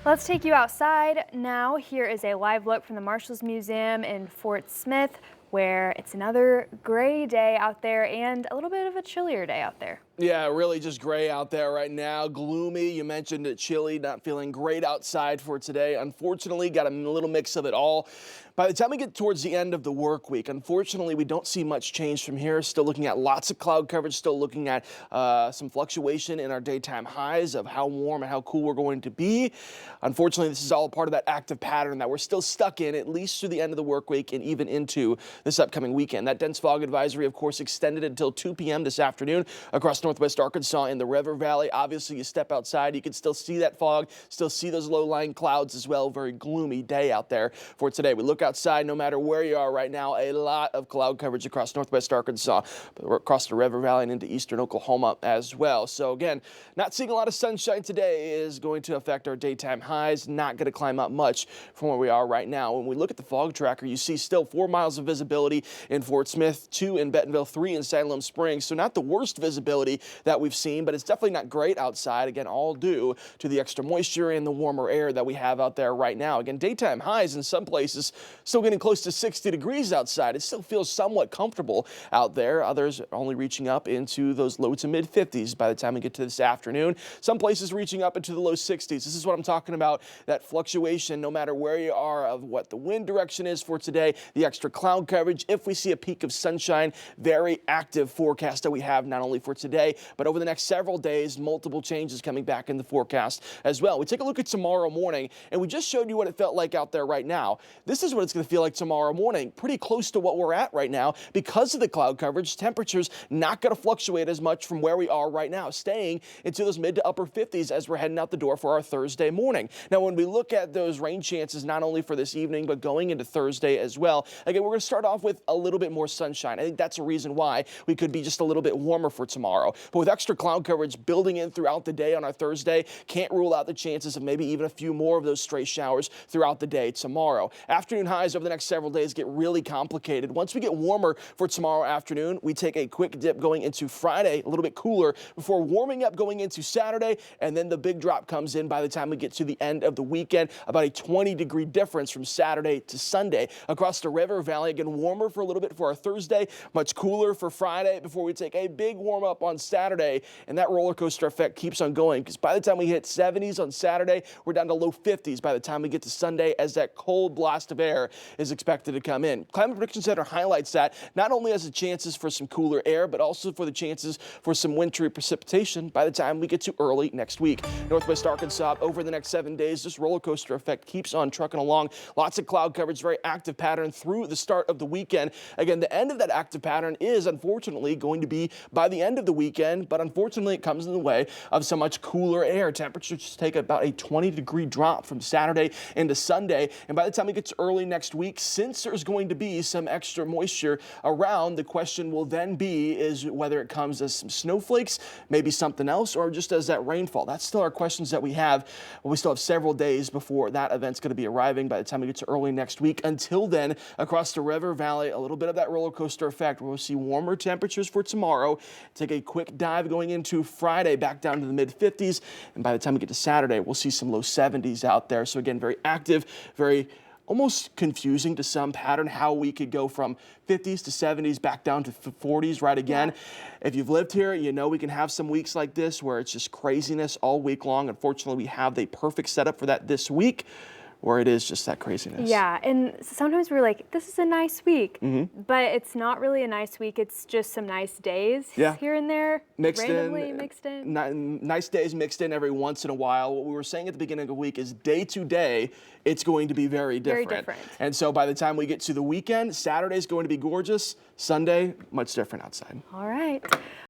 Let's take you outside now. Here is a live look from the Marshals Museum in Fort Smith, where it's another gray day out there and a little bit of a chillier day out there. Yeah, really just gray out there right now. Gloomy. You mentioned it, chilly, not feeling great outside for today. Unfortunately, got a little mix of it all. By the time we get towards the end of the work week, unfortunately, we don't see much change from here. Still looking at lots of cloud coverage, still looking at some fluctuation in our daytime highs of how warm and how cool we're going to be. Unfortunately, this is all part of that active pattern that we're still stuck in, at least through the end of the work week and even into this upcoming weekend. That dense fog advisory, of course, extended until 2 p.m. this afternoon across northwest Arkansas in the River Valley. Obviously, you step outside, you can still see that fog, still see those low-lying clouds as well. Very gloomy day out there for today. We look outside, no matter where you are right now, a lot of cloud coverage across northwest Arkansas, across the River Valley and into eastern Oklahoma as well. So again, not seeing a lot of sunshine today is going to affect our daytime highs. Not going to climb up much from where we are right now. When we look at the fog tracker, you see still 4 miles of visibility in Fort Smith, 2 in Bentonville, 3 in Salem Springs. So not the worst visibility that we've seen, but it's definitely not great outside. Again, all due to the extra moisture and the warmer air that we have out there right now. Again, daytime highs in some places still getting close to 60 degrees outside. It still feels somewhat comfortable out there. Others are only reaching up into those low to mid 50s by the time we get to this afternoon. Some places reaching up into the low 60s. This is what I'm talking about, that fluctuation no matter where you are of what the wind direction is for today, the extra cloud coverage. If we see a peak of sunshine, very active forecast that we have not only for today, but over the next several days, multiple changes coming back in the forecast as well. We take a look at tomorrow morning, and we just showed you what it felt like out there right now. This is what it's going to feel like tomorrow morning, pretty close to what we're at right now because of the cloud coverage. Temperatures not going to fluctuate as much from where we are right now, staying into those mid to upper 50s as we're heading out the door for our Thursday morning. Now, when we look at those rain chances, not only for this evening, but going into Thursday as well, again, we're going to start off with a little bit more sunshine. I think that's a reason why we could be just a little bit warmer for tomorrow. But with extra cloud coverage building in throughout the day on our Thursday, can't rule out the chances of maybe even a few more of those stray showers throughout the day tomorrow. Afternoon highs over the next several days get really complicated. Once we get warmer for tomorrow afternoon, we take a quick dip going into Friday, a little bit cooler, before warming up going into Saturday, and then the big drop comes in by the time we get to the end of the weekend, about a 20-degree difference from Saturday to Sunday. Across the River Valley, again, warmer for a little bit for our Thursday, much cooler for Friday before we take a big warm up on Saturday, and that roller coaster effect keeps on going because by the time we hit 70s on Saturday, we're down to low 50s by the time we get to Sunday as that cold blast of air is expected to come in. Climate Prediction Center highlights that not only as the chances for some cooler air, but also for the chances for some wintry precipitation by the time we get to early next week. Northwest Arkansas, over the next 7 days, this roller coaster effect keeps on trucking along. Lots of cloud coverage, very active pattern through the start of the weekend. Again, the end of that active pattern is unfortunately going to be by the end of the weekend, but unfortunately it comes in the way of so much cooler air. Temperatures just take about a 20-degree drop from Saturday into Sunday, and by the time we get to early next week, since there's going to be some extra moisture around, the question will then be is whether it comes as some snowflakes, maybe something else, or just as that rainfall. That's still our questions that we have. We still have several days before that event's going to be arriving by the time we get to early next week. Until then, across the River Valley, a little bit of that roller coaster effect. We'll see warmer temperatures for tomorrow. Take a quick dive going into Friday back down to the mid 50s, and by the time we get to Saturday, we'll see some low 70s out there. So again, very active, very almost confusing to some pattern how we could go from 50s to 70s back down to 40s right again. Yeah. If you've lived here, you know we can have some weeks like this where it's just craziness all week long. Unfortunately, we have the perfect setup for that this week, where it is just that craziness. Yeah, and sometimes we're like, this is a nice week, but it's not really a nice week. It's just some nice days here and there, randomly mixed in. Nice days mixed in every once in a while. What we were saying at the beginning of the week is day to day, it's going to be very different. Very different. And so by the time we get to the weekend, Saturday's going to be gorgeous. Sunday, much different outside. All right.